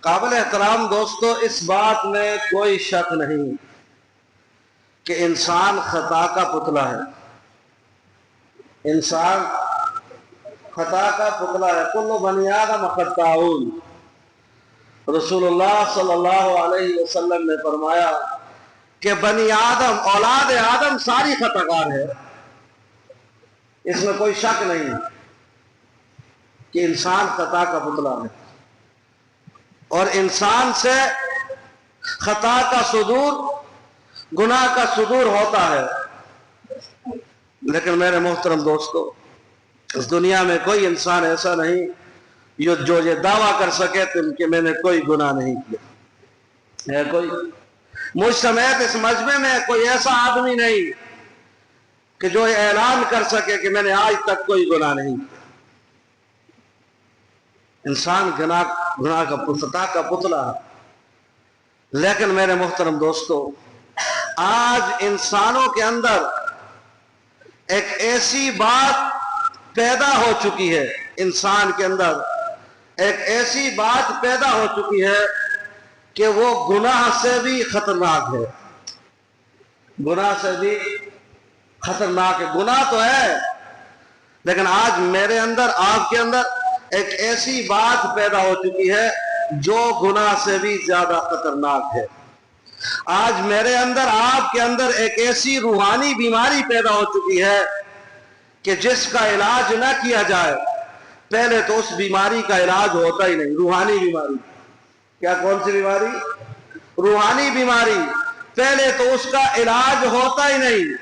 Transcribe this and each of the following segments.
قابل احترام دوستو، اس بات میں کوئی شک نہیں کہ انسان خطا کا پتلا ہے. انسان خطا کا پتلا ہے. کل بنی آدم خطاؤن. رسول اللہ صلی اللہ علیہ وسلم نے فرمایا کہ بنی آدم، اولاد آدم ساری خطاکار ہے. اس میں کوئی شک نہیں کہ انسان خطا کا پتلا ہے، اور انسان سے خطا کا صدور، گناہ کا صدور ہوتا ہے. لیکن میرے محترم دوستو، اس دنیا میں کوئی انسان ایسا نہیں جو یہ دعویٰ کر سکے کہ میں نے کوئی گناہ نہیں کیا ہے. کوئی مجھ سمیت اس مجمع میں کوئی ایسا آدمی نہیں کہ جو اعلان کر سکے کہ میں نے آج تک کوئی گناہ نہیں کیا. انسان گناہ کا خطا کا پتلا ہے. لیکن میرے محترم دوستو، آج انسانوں کے اندر ایک ایسی بات پیدا ہو چکی ہے، انسان کے اندر ایک ایسی بات پیدا ہو چکی ہے کہ وہ گناہ سے بھی خطرناک ہے. گناہ سے بھی خطرناک ہے. گناہ تو ہے، لیکن آج میرے اندر، آپ کے اندر ایک ایسی بات پیدا ہو چکی ہے جو گناہ سے بھی زیادہ خطرناک ہے. آج میرے اندر، آپ کے اندر ایک ایسی روحانی بیماری پیدا ہو چکی ہے کہ جس کا علاج نہ کیا جائے پہلے تو اس بیماری کا علاج ہوتا ہی نہیں. روحانی بیماری. کیا؟ کون سی بیماری؟ روحانی بیماری. پہلے تو اس کا علاج ہوتا ہی نہیں.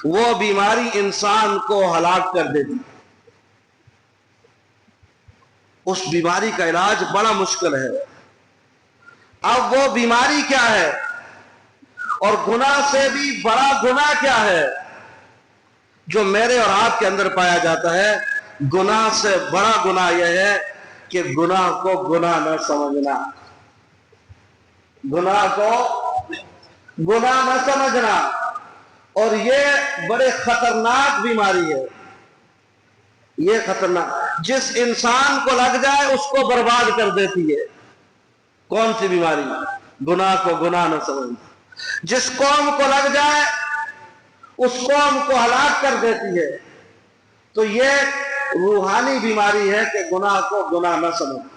وہ بیماری انسان کو ہلاک کر دیتی. اس بیماری کا علاج بڑا مشکل ہے. اب وہ بیماری کیا ہے، اور گناہ سے بھی بڑا گناہ کیا ہے جو میرے اور آپ کے اندر پایا جاتا ہے؟ گناہ سے بڑا گناہ یہ ہے کہ گناہ کو گناہ نہ سمجھنا. گناہ کو گناہ نہ سمجھنا. اور یہ بڑے خطرناک بیماری ہے. یہ خطرناک، جس انسان کو لگ جائے اس کو برباد کر دیتی ہے. کون سی بیماری؟ گناہ کو گناہ نہ سمجھنا. جس قوم کو لگ جائے اس قوم کو ہلاک کر دیتی ہے. تو یہ روحانی بیماری ہے کہ گناہ کو گناہ نہ سمجھنا،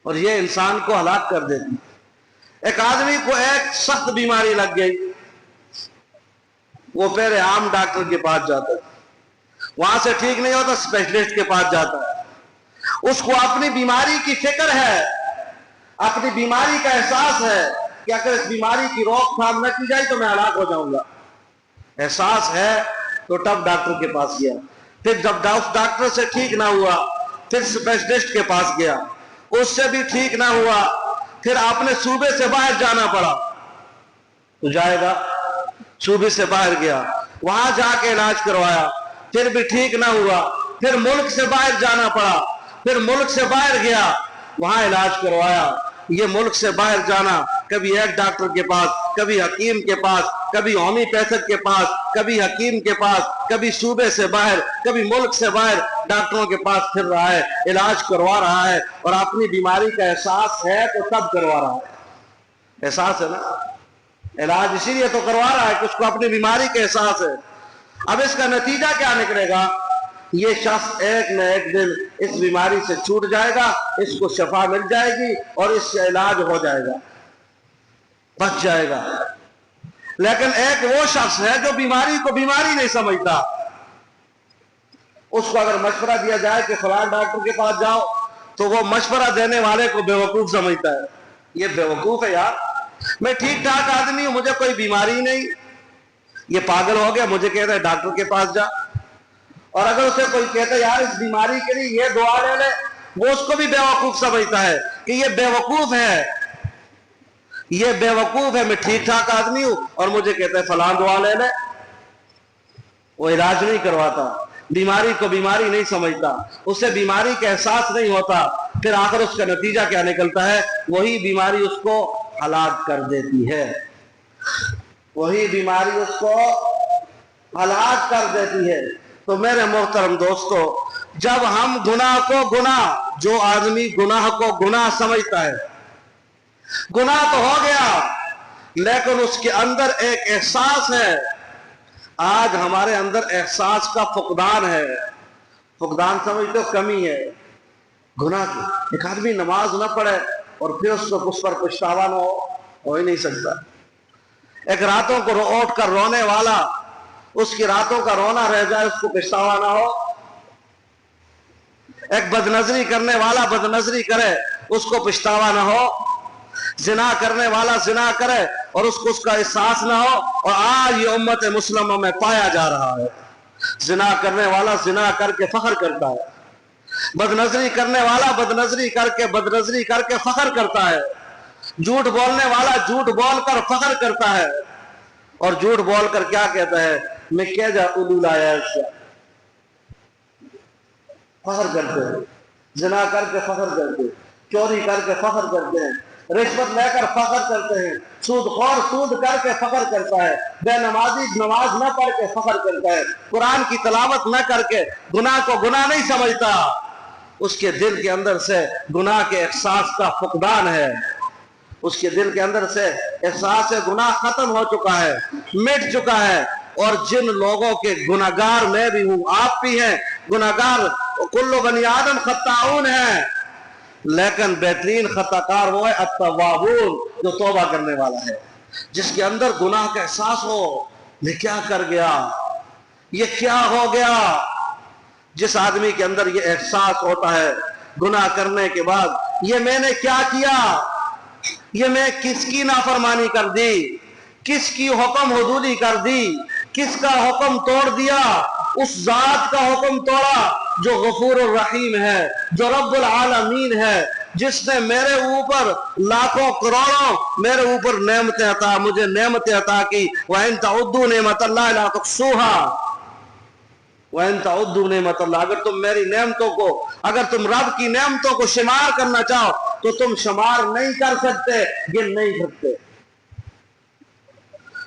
اور یہ انسان کو ہلاک کر دیتی ہے. ایک آدمی کو ایک سخت بیماری لگ گئی، وہ پہلے عام ڈاکٹر کے پاس جاتا ہے، وہاں سے ٹھیک نہیں ہوتا اسپیشلسٹ کے پاس جاتا ہے. اس کو اپنی بیماری کی فکر ہے، اپنی بیماری کا احساس ہے کہ اگر اس بیماری کی روک تھام نہ کی جائے تو میں ہلاک ہو جاؤں گا. احساس ہے تو تب ڈاکٹر کے پاس گیا. پھر جب ڈاکٹر سے ٹھیک نہ ہوا پھر اسپیشلسٹ کے پاس گیا، اس سے بھی ٹھیک نہ ہوا، پھر اپنے صوبے سے باہر جانا پڑا. تو جائے گا، صوبے سے باہر گیا، وہاں جا کے علاج کروایا، پھر بھی ٹھیک نہ ہوا، پھر ملک سے باہر جانا پڑا، پھر ملک سے باہر گیا، وہاں علاج کروایا. یہ ملک سے باہر جانا، کبھی ایک ڈاکٹر کے پاس، کبھی حکیم کے پاس، کبھی ہومیوپیتھک کے پاس، کبھی حکیم کے پاس، کبھی صوبے سے باہر، کبھی ملک سے باہر ڈاکٹروں کے پاس پھر رہا ہے، علاج کروا رہا ہے. اور اپنی بیماری کا احساس ہے تو تب کروا رہا ہے. احساس ہے نا؟ علاج اسی لیے تو کروا رہا ہے کہ اس کو اپنی بیماری کا احساس ہے. اب اس کا نتیجہ کیا نکلے گا؟ یہ شخص ایک نہ ایک دن اس بیماری سے چھوٹ جائے گا، اس کو شفا مل جائے گی اور اس سے علاج ہو جائے گا، بچ جائے گا. لیکن ایک وہ شخص ہے جو بیماری کو بیماری نہیں سمجھتا. اس کو اگر مشورہ دیا جائے کہ فلاں ڈاکٹر کے پاس جاؤ تو وہ مشورہ دینے والے کو بیوقوف سمجھتا ہے. یہ بیوقوف ہے یار، میں ٹھیک ٹھاک آدمی ہوں، مجھے کوئی بیماری نہیں. یہ پاگل ہو گیا، مجھے کہتا ہے ڈاکٹر کے پاس جا. اور اگر اسے کوئی کہتا ہے یار اس بیماری کے لیے یہ دعا لے لے، وہ اس کو بھی بیوقوف سمجھتا ہے کہ یہ بیوقوف ہے. یہ بیوقوف ہے، میں ٹھیک ٹھاک آدمی ہوں اور مجھے کہتا ہے فلاں دعا لے لے. وہ علاج نہیں کرواتا، بیماری کو بیماری نہیں سمجھتا، اسے بیماری کا احساس نہیں ہوتا. پھر آخر اس کا نتیجہ کیا نکلتا ہے؟ وہی بیماری اس کو ہلاک کر دیتی ہے. وہی بیماری اس کو ہلاک کر دیتی ہے. تو میرے محترم دوستو، جب ہم گناہ کو گناہ جو آدمی گناہ کو گناہ سمجھتا ہے، گناہ تو ہو گیا لیکن اس کے اندر ایک احساس ہے. آج ہمارے اندر احساس کا فقدان ہے. فقدان سمجھتے ہو؟ کمی ہے گناہ کی. ایک آدمی نماز نہ پڑھے اور پھر اس پر پچھتاوا نہ ہو ہی نہیں سکتا. ایک راتوں کو اٹھ کر رونے والا، اس کی راتوں کا رونا رہ جائے، اس کو پچھتاوا نہ ہو. ایک بدنظری کرنے والا بدنظری کرے، اس کو پچھتاوا نہ ہو. زنا کرنے والا زنا کرے اور اس کو اس کا احساس نہ ہو. اور آج یہ امت مسلمہ میں پایا جا رہا ہے. زنا کرنے والا زنا کر کے فخر کرتا ہے، بدنظری کرنے والا بدنظری کر کے فخر کرتا ہے، جھوٹ بولنے والا جھوٹ بول کر فخر کرتا ہے. اور جھوٹ بول کر کیا کہتا ہے؟ میں کیا جا اولو لایا ایسا. فخر کرتے ہیں، زنا کر کے فخر کرتے ہیں، چوری کر کے فخر کرتے ہیں، رشوت لے کر فخر کرتے ہیں، سود خور سود کر کے فخر کرتا ہے، بے نمازی نماز نہ پڑھ کے فخر کرتا ہے، قرآن کی تلاوت نہ کر کے گناہ کو گناہ نہیں سمجھتا. اس کے دل کے اندر سے گناہ کے احساس کا فقدان ہے. اس کے دل کے اندر سے احساس گناہ ختم ہو چکا ہے، مٹ چکا ہے. اور جن لوگوں کے گناہگار میں بھی ہوں، آپ بھی ہیں گناہگار، کل بنی آدم خطاؤن ہیں، لیکن بہترین خطاکار وہ ہے التوابون، جو توبہ کرنے والا ہے، جس کے اندر گناہ کا احساس ہو. میں کیا کر گیا، یہ کیا ہو گیا. جس آدمی کے اندر یہ احساس ہوتا ہے گناہ کرنے کے بعد، یہ میں نے کیا کیا، یہ میں کس کی نافرمانی کر دی، کس کی حکم حدودی کر دی، کس کا حکم توڑ دیا. اس ذات کا حکم توڑا جو غفور الرحیم ہے، جو رب العالمین ہے، جس نے میرے اوپر لاکھوں کروڑوں میرے اوپر نعمتیں عطا، مجھے نعمتیں عطا کی. وَإِن تَعُدُّوا نِعْمَتَ اللَّهِ لَا تُحْصُوهَا. وَإِن تَعُدُّوا نِعْمَتَ اللَّهِ، اگر تم میری نعمتوں کو، اگر تم رب کی نعمتوں کو شمار کرنا چاہو تو تم شمار نہیں کر سکتے، گن نہیں سکتے.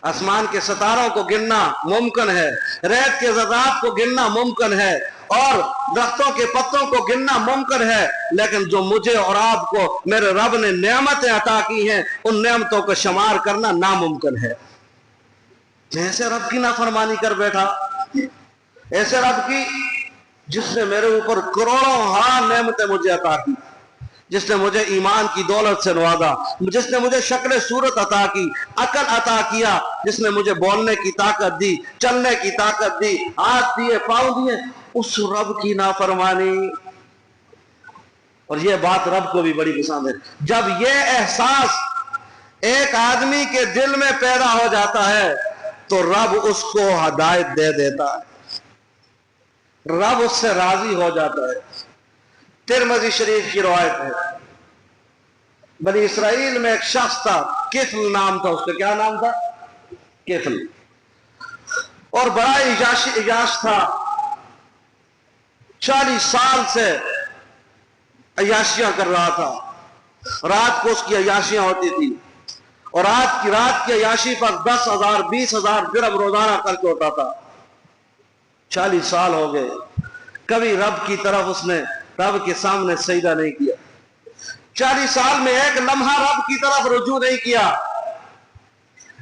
آسمان کے ستاروں کو گننا ممکن ہے، ریت کے ذرات کو گننا ممکن ہے، اور درختوں کے پتوں کو گننا ممکن ہے، لیکن جو مجھے اور آپ کو میرے رب نے نعمتیں عطا کی ہیں، ان نعمتوں کو شمار کرنا ناممکن ہے. میں ایسے رب کی نافرمانی کر بیٹھا، ایسے رب کی جس نے میرے اوپر کروڑوں نعمتیں مجھے عطا کی، جس نے مجھے ایمان کی دولت سے نوازا، جس نے مجھے شکل صورت عطا کی، عقل عطا کیا، جس نے مجھے بولنے کی طاقت دی، چلنے کی طاقت دی، ہاتھ دیے، پاؤں دیے، اس رب کی نافرمانی. اور یہ بات رب کو بھی بڑی پسند ہے. جب یہ احساس ایک آدمی کے دل میں پیدا ہو جاتا ہے تو رب اس کو ہدایت دے دیتا ہے، رب اس سے راضی ہو جاتا ہے. ترمذی شریف کی روایت ہے، بنی اسرائیل میں ایک شخص تھا، کفل نام تھا اس کا. کیا نام تھا؟ کفل. اور بڑا عیاش تھا، 40 سال سے عیاشیاں کر رہا تھا. رات کو اس کی عیاشیاں ہوتی تھی، اور رات کی عیاشی پر 10,000 20,000 درہم روزانہ خرچ ہوتا تھا. 40 سال ہو گئے، کبھی رب کی طرف اس نے رب کے سامنے سجدہ نہیں کیا. 40 سال میں ایک لمحہ رب کی طرف رجوع نہیں کیا.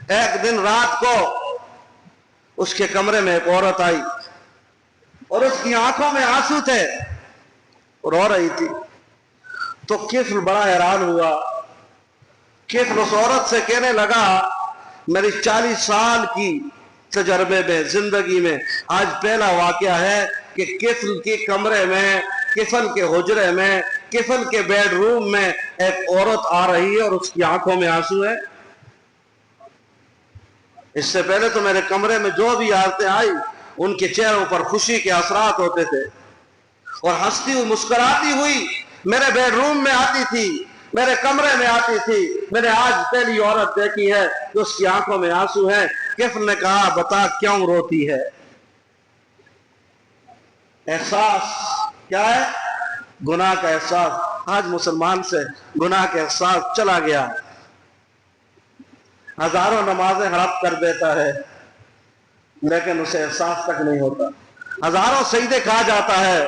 ایک دن رات کو اس کے کمرے میں ایک عورت آئی اور اس کی آنکھوں میں آنسو تھے، رو رہی تھی. تو کفل بڑا حیران ہوا. کفل اس عورت سے کہنے لگا، میری 40 سال کی تجربے میں، زندگی میں آج پہلا واقعہ ہے کہ کفل کے کمرے میں، کفل کے حجرے میں، کفل کے بیڈ روم میں ایک عورت آ رہی ہے اور اس کی آنکھوں میں آنسو ہے. اس سے پہلے تو میرے کمرے میں جو بھی عورتیں آئی ان کے چہروں پر خوشی کے اثرات ہوتے تھے، اور ہنستی ہوئی مسکراتی ہوئی میرے بیڈ روم میں آتی تھی، میرے کمرے میں آتی تھی. میں نے آج پہلی عورت دیکھی ہے کہ اس کی آنکھوں میں آنسو ہے. کفل نے کہا، بتا کیوں روتی ہے؟ احساس کیا ہے؟ گناہ کا احساس. آج مسلمان سے گناہ کا احساس چلا گیا. ہزاروں نمازیں ہڑپ کر دیتا ہے لیکن اسے احساس تک نہیں ہوتا. ہزاروں سجدے کھا جاتا ہے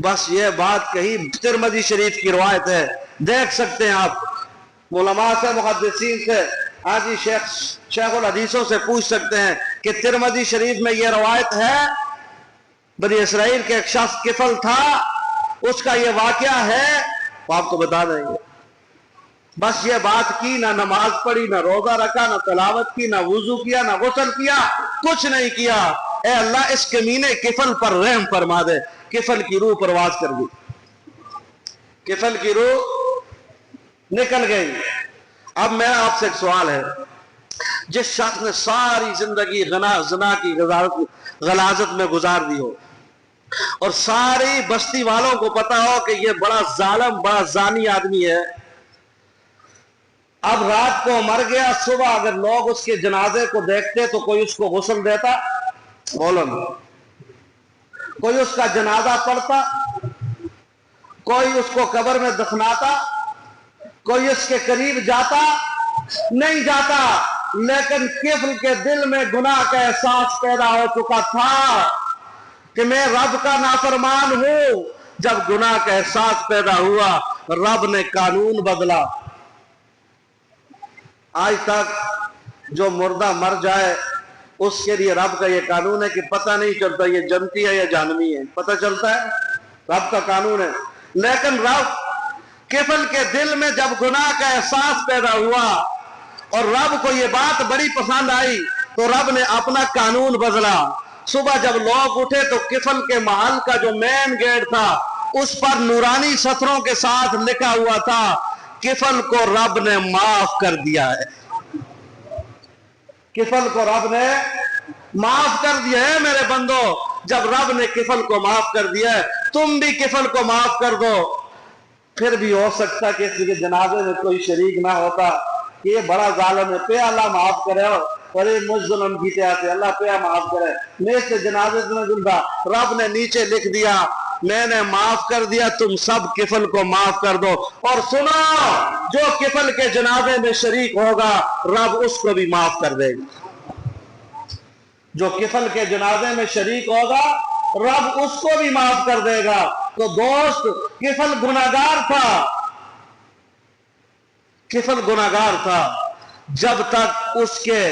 بس یہ بات کہی، ترمذی شریف کی روایت ہے، دیکھ سکتے ہیں آپ علماء سے، محدثین سے، آجی شیخ الحدیثوں سے پوچھ سکتے ہیں کہ ترمذی شریف میں یہ روایت ہے، بنی اسرائیل کے ایک شخص کفل تھا، اس کا یہ واقعہ ہے، وہ آپ کو بتا دیں گے۔ بس یہ بات کی، نہ نماز پڑھی، نہ روزہ رکھا، نہ تلاوت کی، نہ وضو کیا، نہ غسل کیا، کچھ نہیں کیا۔ اے اللہ اس کمینے کفل پر رحم فرما دے۔ کفل کی روح پرواز کر گئی، کفل کی روح نکل گئی۔ اب میرا آپ سے ایک سوال ہے، جس شخص نے ساری زندگی زنا کی غلاظت میں گزار دی ہو، اور ساری بستی والوں کو پتا ہو کہ یہ بڑا ظالم، بڑا زانی آدمی ہے، اب رات کو مر گیا، صبح اگر لوگ اس کے جنازے کو دیکھتے تو کوئی اس کو غسل دیتا؟ بولو نا۔ کوئی اس کا جنازہ پڑھتا؟ کوئی اس کو قبر میں دفناتا؟ کوئی اس کے قریب جاتا؟ نہیں جاتا۔ لیکن کفل کے دل میں گناہ کا احساس پیدا ہو چکا تھا کہ میں رب کا نافرمان ہوں۔ جب گناہ کا احساس پیدا ہوا، رب نے قانون بدلا۔ آج تک جو مردہ مر جائے اس کے لیے رب کا یہ قانون ہے کہ پتہ نہیں چلتا یہ جنتی ہے یا جہنمی ہے، پتہ چلتا ہے، رب کا قانون ہے۔ لیکن رب کفل کے دل میں جب گناہ کا احساس پیدا ہوا اور رب کو یہ بات بڑی پسند آئی تو رب نے اپنا قانون بدلا۔ صبح جب لوگ اٹھے تو کفل کے محل کا جو مین گیٹ تھا اس پر نورانی سطروں کے ساتھ لکھا ہوا تھا، کفل کو رب نے معاف کر دیا ہے۔ کفل کو رب نے معاف کر دیا ہے۔ میرے بندو، جب رب نے کفل کو معاف کر دیا ہے، تم بھی کفل کو معاف کر دو۔ پھر بھی ہو سکتا کہ اس کے جنازے میں کوئی شریک نہ ہوتا کہ یہ بڑا ظالم ہے، پہ اللہ معاف کرے، اور یہ مجھ ظلم جیتے آتے، اللہ پہ معاف کرے، میں اس کے جنازے میں دلتا۔ رب نے نیچے لکھ دیا، میں نے معاف کر دیا، تم سب کفل کو معاف کر دو۔ اور سنو، جو کفل کے جنازے میں شریک ہوگا رب اس کو بھی معاف کر دے گا۔ جو کفل کے جنازے میں شریک ہوگا رب اس کو بھی معاف کر دے گا۔ تو دوست، کفل گناہگار تھا، کفل گناہگار تھا، جب تک اس کے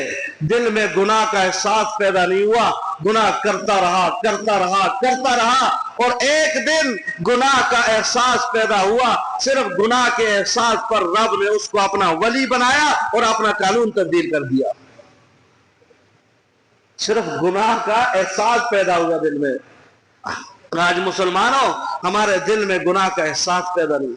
دل میں گناہ کا احساس پیدا نہیں ہوا، گناہ کرتا رہا کرتا رہا کرتا رہا، اور ایک دن گناہ کا احساس پیدا ہوا۔ صرف گناہ کے احساس پر رب نے اس کو اپنا ولی بنایا اور اپنا قانون تبدیل کر دیا۔ صرف گناہ کا احساس پیدا ہوا دل میں۔ آج مسلمانوں، ہمارے دل میں گناہ کا احساس پیدا نہیں،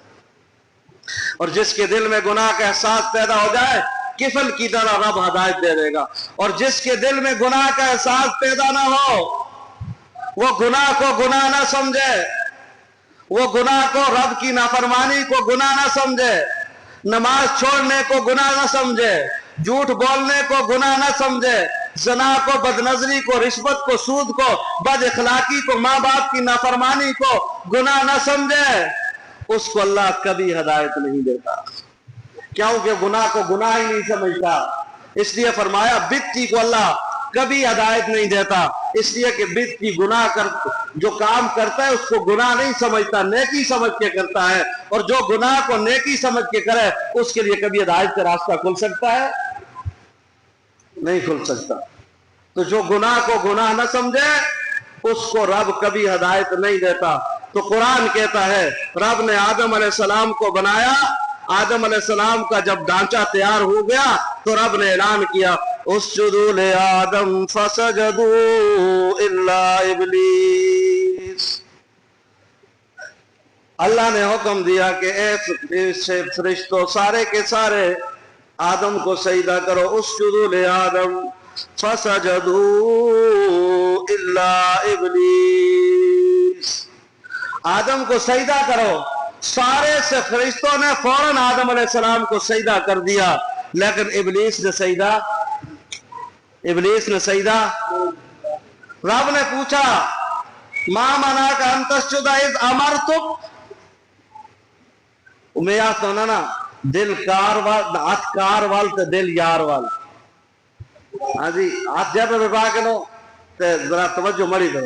اور جس کے دل میں گناہ کا احساس پیدا ہو جائے کفل کی طرح رب ہدایت دے دے گا، اور جس کے دل میں گناہ کا احساس پیدا نہ ہو وہ گناہ کو گناہ نہ سمجھے، وہ گناہ کو، رب کی نافرمانی کو گناہ نہ سمجھے، نماز چھوڑنے کو گناہ نہ سمجھے، جھوٹ بولنے کو گناہ نہ سمجھے، زنا کو، بدنظری کو، رشوت کو، سود کو، بد اخلاقی کو، ماں باپ کی نافرمانی کو گناہ نہ سمجھے، اس کو اللہ کبھی ہدایت نہیں دیتا، کیونکہ گناہ کو گناہ ہی نہیں سمجھتا۔ اس لیے فرمایا بدعتی کو اللہ کبھی ہدایت نہیں دیتا، اس لیے کہ بدعتی گناہ جو کام کرتا ہے اس کو گناہ نہیں سمجھتا، نیکی سمجھ کے کرتا ہے، اور جو گناہ کو نیکی سمجھ کے کرے اس کے لیے کبھی ہدایت کا راستہ کھل سکتا ہے؟ نہیں کھل سکتا۔ تو جو گناہ کو گناہ نہ سمجھے اس کو رب کبھی ہدایت نہیں دیتا۔ تو قرآن کہتا ہے رب نے آدم علیہ السلام کو بنایا، آدم علیہ السلام کا جب ڈھانچہ تیار ہو گیا تو رب نے اعلان کیا اسجدوا لآدم فسجدوا الا ابلیس۔ اللہ نے حکم دیا کہ اے فرشتوں سارے کے سارے آدم کو سجدہ کرو، اسجدوا لآدم فسجدوا الا ابلیس، آدم کو سجدہ کرو۔ سارے سے فرشتوں نے فوراً آدم علیہ السلام کو سجدہ کر دیا، لیکن ابلیس نے سجدہ رب نے پوچھا ما منعک ان تسجد اذ امرتک، میں یاد ہونا نا دل کار وال، ہاتھ کار وال تے دل یار وال۔ ہاں جی، ہاتھ جب بٹھا کے لو تے ذرا توجہ مڑی دو،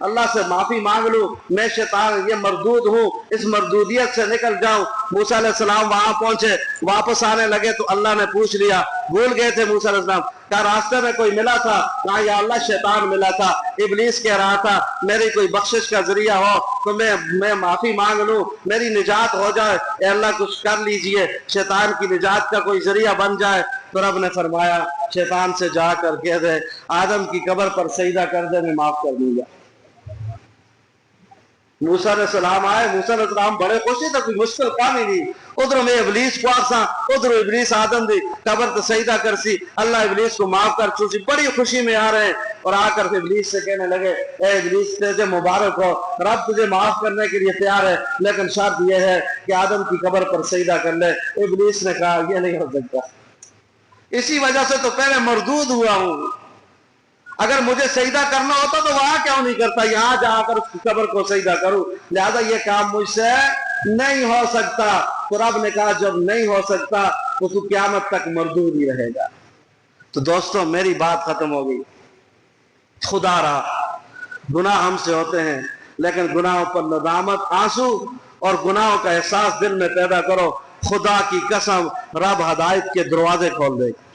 اللہ سے معافی مانگ لوں، میں شیطان یہ مردود ہوں، اس مردودیت سے نکل جاؤں۔ موسیٰ علیہ السلام وہاں پہنچے، واپس آنے لگے تو اللہ نے پوچھ لیا، بھول گئے تھے موسیٰ علیہ السلام، کہا راستے میں کوئی ملا تھا؟ کہا یا اللہ شیطان ملا تھا، ابلیس کہہ رہا تھا میری کوئی بخشش کا ذریعہ ہو تو میں معافی مانگ لوں، میری نجات ہو جائے، اے اللہ کچھ کر لیجئے، شیطان کی نجات کا کوئی ذریعہ بن جائے۔ تو رب نے فرمایا شیطان سے جا کر کہہ دے آدم کی قبر پر سجدہ کر دے، میں معاف کر دوں گا۔ موسیٰ علیہ السلام آئے، موسیٰ علیہ السلام بڑے خوشی تھا، کوئی مشکل کام ہی نہیں، ادھر میں ابلیس کو آساں، ادھر ابلیس آدم دی قبر تو سجدہ کر سی، اللہ ابلیس کو معاف کر چوسی، بڑی خوشی میں آ رہے ہیں، اور آ کر ابلیس سے کہنے لگے اے ابلیس تجھے مبارک ہو، رب تجھے معاف کرنے کے لیے تیار ہے، لیکن شرط یہ ہے کہ آدم کی قبر پر سجدہ کر لے۔ ابلیس نے کہا یہ نہیں ہو سکتا، اسی وجہ سے تو پہلے مردود ہوا ہوں، اگر مجھے سجدہ کرنا ہوتا تو وہاں کیوں نہیں کرتا، یہاں جا کر قبر کو سجدہ کروں، لہذا یہ کام مجھ سے نہیں ہو سکتا۔ تو رب نے کہا جب نہیں ہو سکتا تو تو قیامت تک مردود ہی رہے گا۔ تو دوستوں میری بات ختم ہو گئی، خدا رہا گناہ ہم سے ہوتے ہیں، لیکن گناہوں پر ندامت، آنسو اور گناہوں کا احساس دل میں پیدا کرو، خدا کی قسم رب ہدایت کے دروازے کھول دے گا،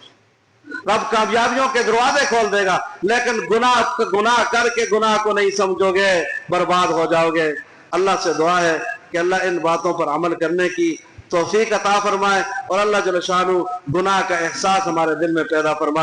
رب کامیابیوں کے دروازے کھول دے گا، لیکن گناہ کر کے گناہ کو نہیں سمجھو گے برباد ہو جاؤ گے۔ اللہ سے دعا ہے کہ اللہ ان باتوں پر عمل کرنے کی توفیق عطا فرمائے، اور اللہ جل شانہ گناہ کا احساس ہمارے دل میں پیدا فرمائے۔